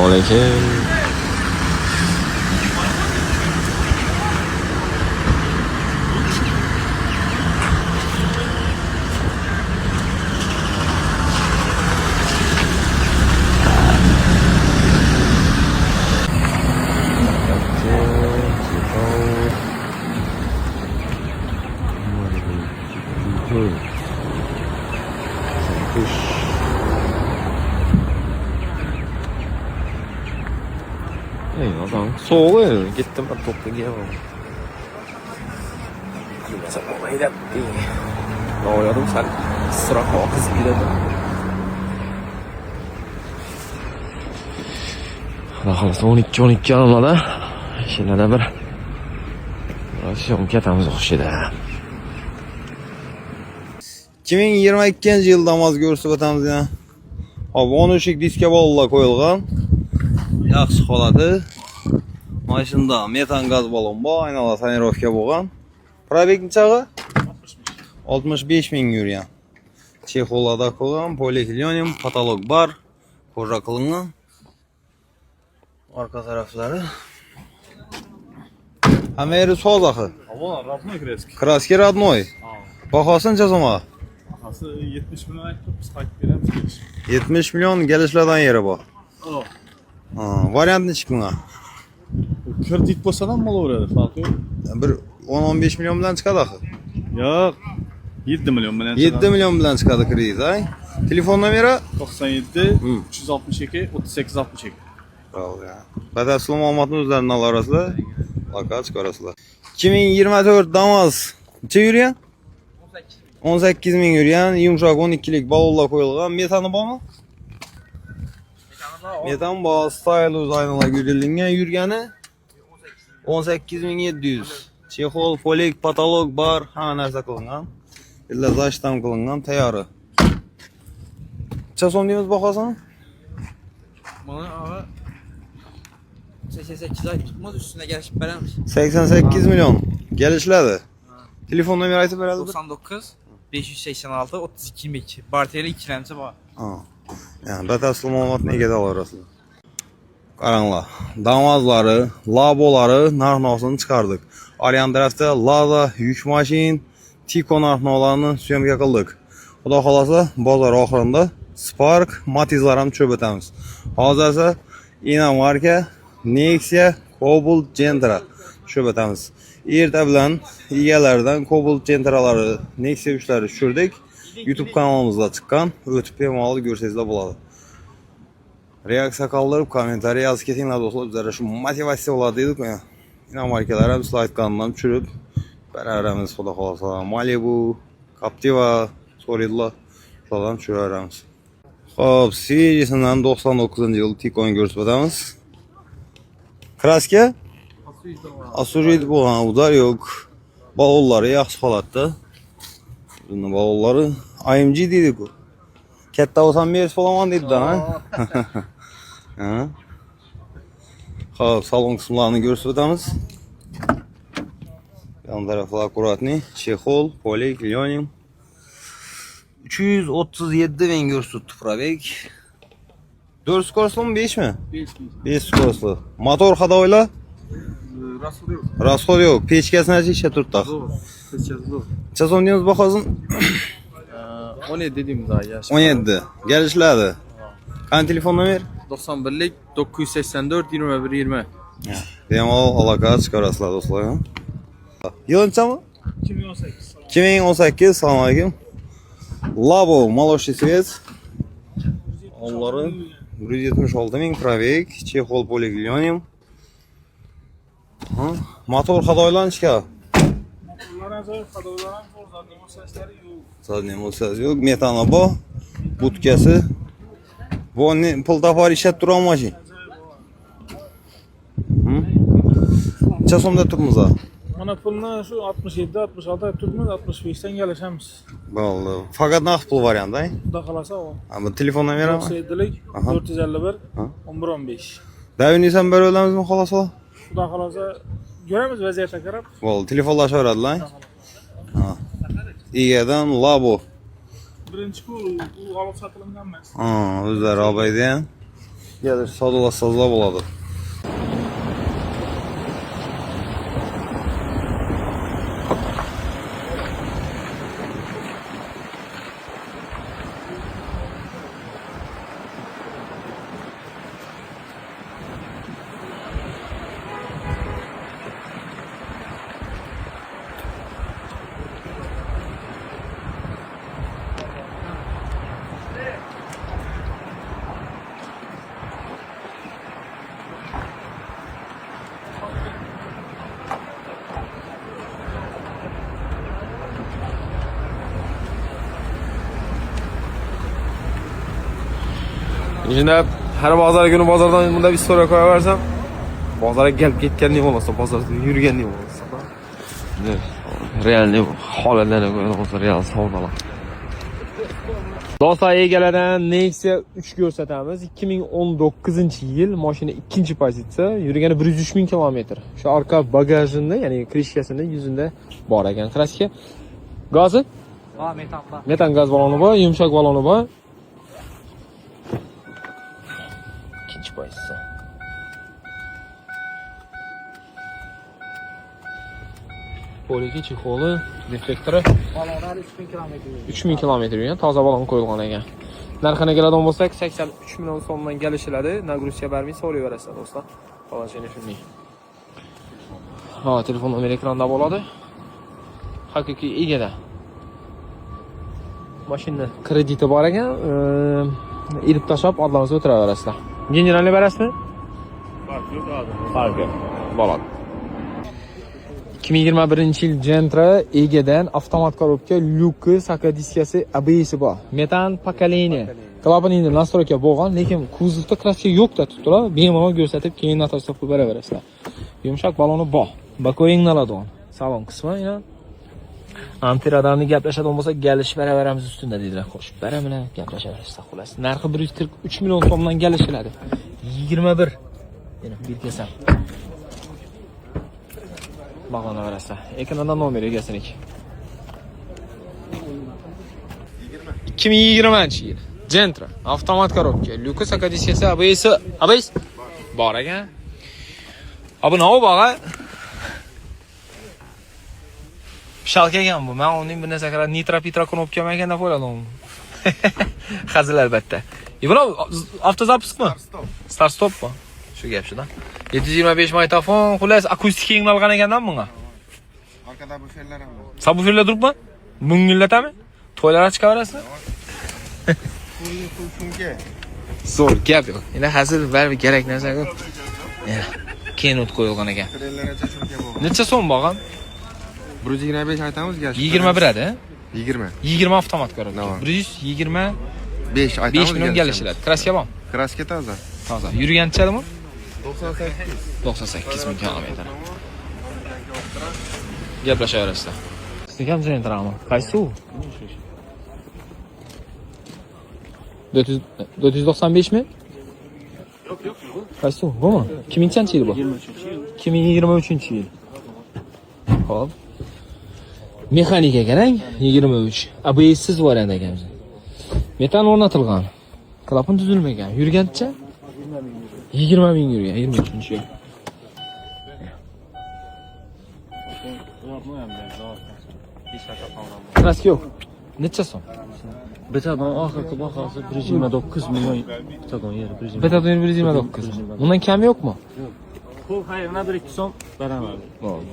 aleyküm. Ey adam soğuk ya. Gittim ben toplu giyemem. Sabah gidelim. Ne oynadım sen? Sıra kız gidelim. Bakalım 12 alınmadı. Şimdi de bir rasyon ketemiz okşaydı. 2022 yıl namaz görürsü batamiz yana. Abi 13 diske balolar koyulgan. Yaxşı xoladı. Maşında metan gaz balon bu. Aynala tonirovka bo'lgan. Probeg nechaga? 65 ming yurgan. Chexolada qo'ygan, polietilenim, patolog bar, ko'rra qilingan. Arka taraflari. Hamma yeri soz axı. Hava родной kreski. Kraski родной. Bahasın necha so'mga? Bahası 70 milyon ayıp biz takip edemiz. 70 milyon gelişlerden yeri bu. Oh. Variant ne çıkmına? Kredit bolsadan mal orada farkı yok. Bir 10-15 milyon bilen çıkadı axı. Yok. 7 milyon bilen. 7 milyon bilen çıkadı kredit ay. Telefon numara 97 362 38 62. bravo ya. Batafsil ma'lumotni o'zlarining orasida lokat chiqarasizlar. 2024 Damas necha yurgan? 18 ming yurgan, yumshoq 12lik balonlar qo'yilgan. Metani bormi? Metan bor, style aynalar yurilingan, yurgani 18700. Chexol, polik, patolog bar, hamma narsa qilingan. Illa zashtam qilingan, tayyor. Necha so'm deymiz bahosini? Bana ağa 88 ay tutmaz üstüne gelip veremez. 88 milyon. Gelişledi. Telefon numarayı aytib beradi. 99 586 32 22. Barteri ikilemsi var. Yani batafsil ma'lumot nega olasizlar. Qaranglar. Damazları, laboları narx-navosini chiqardik. Aryan tarafda Lada yuk mashin, Tiko narx-navolarini syomka qildik. Xudo xolasa bozor oxirida Spark, Matizlar ham tushib o'tamiz. Hozir esa Inamarka, Nexia, Cobalt, Gentra tushib o'tamiz. Erta bilan egalaridan Cobalt Gentralari, Nexia 3'lari tushirdik. YouTube kanalımızda çıkan o'tib bemalol ko'rsangizlar bo'ladi. Reaksiya qoldirib, kommentariy yozib ketinglar do'stlar. Bizlarga shu motivatsiya bo'ladi dedik. Inamarkalar ham slayd kanaldan tushirib beramiz xudo xolasa. Malibu, Captiva, Soridlar shulardan tushiramiz. Xo'p, seriyasidan 99-yil Tiko'ni ko'rsatib o'tamiz. Kraska? Asurid bo'lgan, udar yo'q. Balonlari yaxshi holatda. Bunun balonları AMG dedik o. Katta olsam bir falan dedi ha. Ha, salon kısımlarını görsürdünüz. Yan tarafı akkuratni, Chexol, polik, lyonim. 337 bin görsürdü probeg. 4 skorslu mu 5 mi? 5 skorslu. Motor hadoyla? Rasıl yok. Rasxod yok. Peçkasini işe turtaq. Necha so'm deymiz bahosini? 17 dediğimiz ay yaş. 17. Gelişledi. Qani telefon nomer? 91'lik 984 21 20. Bemalol aloqa chiqarasizlar do'stlar. Yil nechami? 2018. 2018. Assalomu alaykum. Labo молочный свет. Onları 176 ming probeg, Chexol poliglionim. Motor hadoylanishga. Motorlar azoy, hadolar ham bor, zadnemo sesleri yok. Zadnemo ses yo'q, metani bor. Butkasi. Bu ne pul topar ishlab turgan mashin. Necha so'mda turibmiz ha? Mana pulni şu 67 66 ay tutmaz, 65'ten gelişemiz. Bo'ldi. Faqat naqd pul varianti, Xudo xolasa o. Ama telefon nomeri mi? 97'lik 451 11 15. Davinisan beri olamizmi xolos ola? Xudo xolasa göremiz vaziyatga qarab. Bo'ldi, telefonlashaveradilar. Egadan Labo. Birinchi bu olib sotilingan emas. O'zlari olmaydi ham. Gelir savdolaşsazlar buladı. Şimdi her pazar günü pazardan bunda bir soru koyarsam pazara gelip ketken ne olsa pazarda yürüyen ne olsa ne real ne bu holatlarga ko'ra olsa real savdolar. Do'stlar egalaridan Nexia 3 ko'rsatamiz. 2019-yil mashina 2-pozitsiya, yurgani 103 ming kilometr. Shu orqa bagajida, ya'ni krishkasida yuzunda bor ekan kraska. Gazi? Va metan bor. Metan gaz baloni bor, yumshoq baloni bor. 2-pozitsiya. Poliki chexoli, reflektori. Balonlar 3000 kilometr. 3000 kilometr yurgan, toza balon qo'yilgan ekan. Narxiga keladigan bo'lsak, 83 million so'mdan kelishiladi. Nagruziya bermay so'rayverasizlar do'stlar. Положение shunday. Ha, telefon nomeri ekranda bo'ladi. Haqiqiy egada. Mashina krediti bor ekan, ilib tashlab odamlarga o'tiraverasizlar. Generalni berasizmi? Farq yo'q. Bo'ladi. 2021-yil Gentra egadan avtomat korobka, lyuki, saka diskasi, ABS bor. Metan pokoleniya. Klapanini nastroyka bo'lgan, lekin kuzovda kraska yo'q-da tutdilar. Bemalol ko'rsatib, keyin natrasda qo'yib beraverasizlar. Yumshoq baloni bor. Bakoyingni oladigan. Salon qismi, ya. Antiradarni gaplashadigan bo'lsa, galish beraveramiz ustunda dedilar. Qo'shib beramlar, gaplashaverasizlar xolos. Narxi 143 million so'mdan galishiladi. 21. Yana bir kesam. Bog'lanaverasizlar. Ekranda nomer egasiniki. 2020-yil Gentra avtomat korobka, lyuki, saka diskasi, ABS bor ekan. Abi nima bog'a? Shalk ekan bu. Men uning bir narsa qarab nitra knopka ekan deb o'yladim. Hazil albatta. Buni avtozapiskmi? Start stop mi? Shu gap shuda. 725 magnitofon, xullas akustik yangilangan ekan-da bunga. Arkada buferlar ham bor. Subwooferlar turibmi? Mungillatami? To'ylarga chiqaverasizmi? Shunga. Zo'r gap yo'q. Endi hazil baribir kerak narsa-ku. Keyin o't qo'yilgan ekan. Trellergacha shunga bor. Necha so'm bo'lgan? 125 aytamiz gash. 21 adi. 20. 20 avtomat korobka. 125 aytamiz. million galishiladi. Kraska bormi? Kraska toza. Toza. Yurganchadimi? 98 ming kilometr. Gaplashaverasizlar. Sizga ham Gentrami? Qaysi u? 495 mi? Yo'q. Qaysi u? Bumi? 2000-yil bu? 2023-yil. Xo'p. Mexanika qarang, 23. ABS'siz variant ekan. Metan o'rnatilgan. Klapan tuzilmagan. Yurgancha 20 ming yurgan, 23-yil. Kraska yo'q. Necha so'm? Betadan oxirgi bahosi 129 million betadan yeri 129. Betadan 129. Bundan kam yo'qmi? Qo'l xayrina 1-2 so'm beraman. Bo'ldi.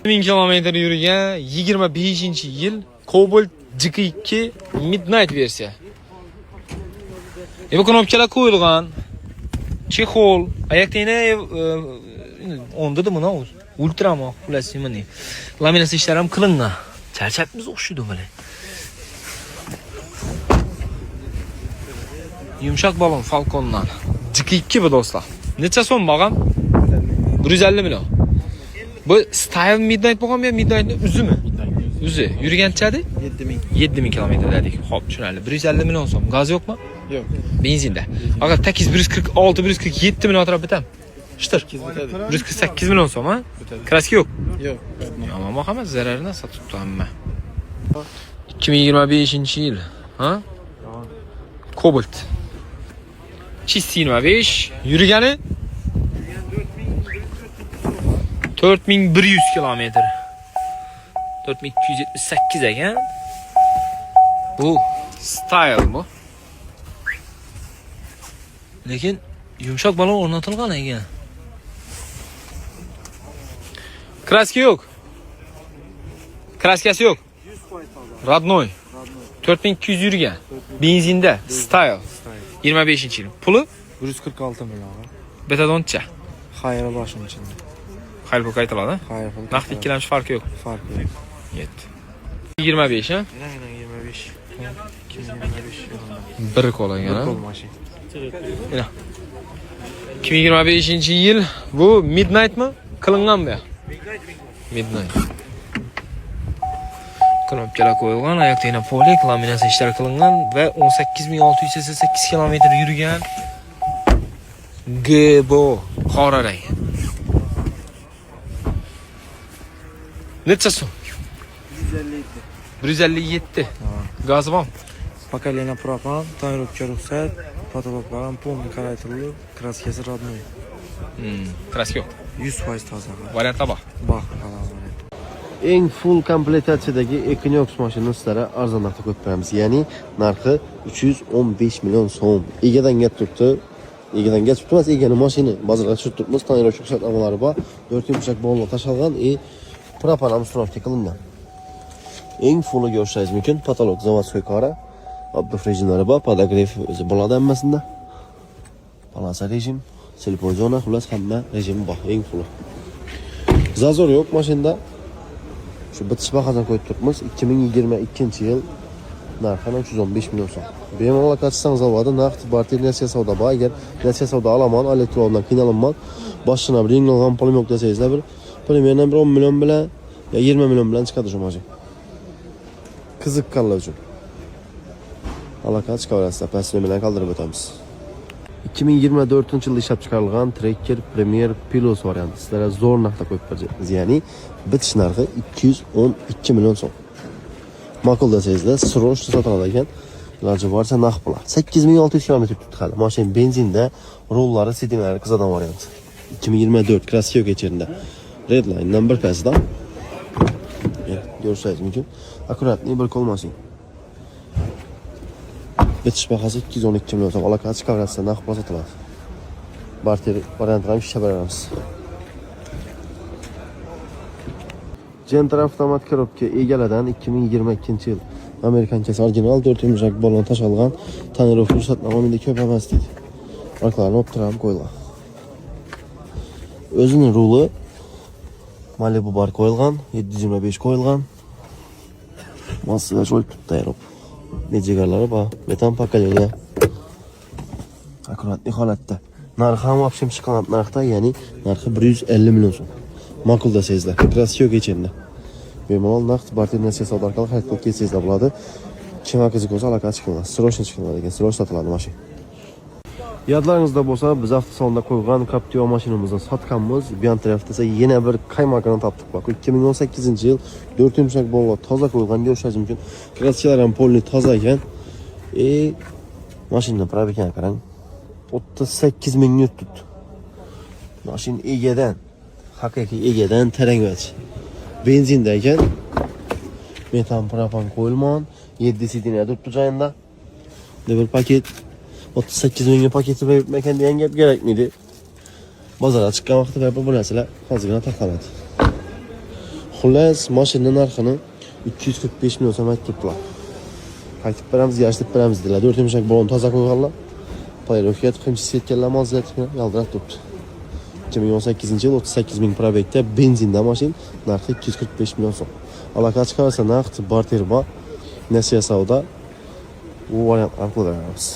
1000 kilometr yurgan 25-yil Cobalt GK2 Midnight versiya. Bu knopkalar qo'yilgan. Chexol, oyoqdagina ondada buni ultramo xulasimini. Laminatsiya ishlari ham qilingan. Charchabimiz o'xshaydi mana. Yumshoq balon Falcondan. GK2 bu do'stlar. Necha so'm bo'lgan? 150 million. Bu Style Midnight bo'lganmi, Midnightning o'zimi? O'zi. Yurganchadi? 7000 kilometr dedik. Xo'p, tushunarli. 150 million so'm. Gaz yo'qmi? Yo'q. Benzinda. Agar taksiz 146, 147 million atrofida bitam. Shtir. 148 million so'm, ha? Kraska yo'q. Yo'q. Yomon emas, zararini sotibdi hamma. 2025-yil, ha? Cobalt. Chist 25. Yurgani 4100 kilometr. 4278 ekan. Bu style bu. Lekin yumshoq balon o'rnatilgan ekan. Kraska yo'q. Kraskasi yo'q. Родной. 4200 yurgan. Benzinda style. 25-yil. Puli 146 million. betadoncha. Xayri boshim ichinde. Xayr pul qaytiladi. Xayri pul. Naqd ikkilamish farqi yo'q. Farqi yo'q. Yetdi. 25 ha? Aynan 25. 2025 yilında. Bir qolgan ha. Qo'l mashina. Mana. 2025-yil bu midnightmi? Qilinganmi? Midnight. Knopkalar qo'yilgan, oyoqda yana polik laminatsiya ishlari qilingan va 18688 kilometr yurgan. Gbo qora rang. Necha so'm? 157. Gazi bormi? Поколение пропан, тонировка ruxsat, потолокларım полный qaraytirilib, kraskasi родной. Kraska yo'q. 100% toza. Variantlar bor. Bak, Eng full komplektatsiyadagi Equinox mashinalari arzon narxda qo'yib beramiz. Ya'ni narxi 315 million so'm. Egadan gap turibdi. Egadan gap turibdi emas, egani mashina bozorga tushirib turibmiz. Tonirovka ruxsatnomalari bor. 4 yumshoq bog'lar tashalgan, propan ham usturovka qilingan. Eng fulli ko'rishingiz mumkin. Patolog zavodskoy qora. Obduf rejimlari bor. Podograf o'zi bo'ladi hammasida. Balansa rejim, selpon zona, xullas hamma rejimi bor. Eng fulli. Zazor yo'q mashinada. Şu bitish bahodan qo'yib turibmiz. 2022-yil narxi 315 million so'm. Bemalol qatsangiz zavodi naqd barter nasiya savdo bor. Agar nasiya savdo olaman, elektrondan qiynalaman, boshini bir yengilgan pulim yo'q desangizlar bir primerdan 10 million bilan ya 20 million bilan chiqadi shu mashina. Qiziqqanlar uchun. Aloqa chiqaverasizlar, pastini bilan qoldirib o'tamiz. 2024-yilda ishlab chiqarilgan Tracker Premier Plus varianti sizlarga zo'r narxda qo'yib beramiz. Ya'ni bitish narxi 212 million so'm. Ma'qul desangizlar, srochni sotiladigan iloji boricha narx bilan 8600 km tutdi hali. Mashina benzinda, rullari, sidinlari qizadan variant. 2024 Kraska kechirindi. Redline number pasda. Ko'rishingiz mumkin. Akkuratni bir qo'l mashina. Bitish bahosi 212 million so'm. Aloqa chiqaversa narx bilan sotiladi. Barter variantlarni ishlab beramiz. Gentra avtomat korobka egaladan 2022-yil Amerikanchasi original 4 yumshoq balon tashalgan tonirovka ruxsatnomamda ko'p emas deydi. Orqalarini optiram qo'yilgan. O'zining ruli Malibu bar qo'yilgan, 725 qo'yilgan. Massiva jo'yib tayyorib. Nejigarlari bor, metan pakaleniya. Akkuratli holatda. Narxi ham option chiqqan narxda, ya'ni narxi 150 million so'm. Ma'qul desangizlar, kraska yo'q echindi. Bemalol naqd barter nasiya savdo orqali xarid qilib kelsangizlar bo'ladi. Kim qiziq bo'lsa aloqa chiqinglar. Srochni chiqinglar degan, sroch sotiladi mashina. Yodlaringizda bo'lsa, biz avtosonda qo'ygan Captiva mashinamizni sotganmiz. Bu yon tarafda esa yana bir qaymoqini topdik. Bak, 2018-yil 4 yumshoq bog'lar toza qo'yilgan, ko'rishingiz mumkin. Kraskalar ham polni toza ekan. Mashina probegini qarang. 38 ming newt tutdi. Mashina egadan, haqiqiy egadan tarangach. Benzinda ekan. Metan propan qo'yilgan, 7 sidina turibdi joyinda. Bir paket 38 mingga paketi beribman degan gap kerakmidi? Bozorga chiqqan vaqtda bu narsalar hozirgina tarqaladi. Xullas, mashina narxini 245 million so'm aytibdilar. Qaytib beramiz, yashirib beramiz dedilar. 4 yumshoq balon toza qo'yganlar. Tayyorga qimchisi yetganlar moziyatini yaldirab turibdi. 2018-yil 38 ming probekda benzinda mashina narxi 245 million so'm. Aloqa chiqarsa naqd barter bor. Nasiya savdo. Bu variant aniqlaymiz.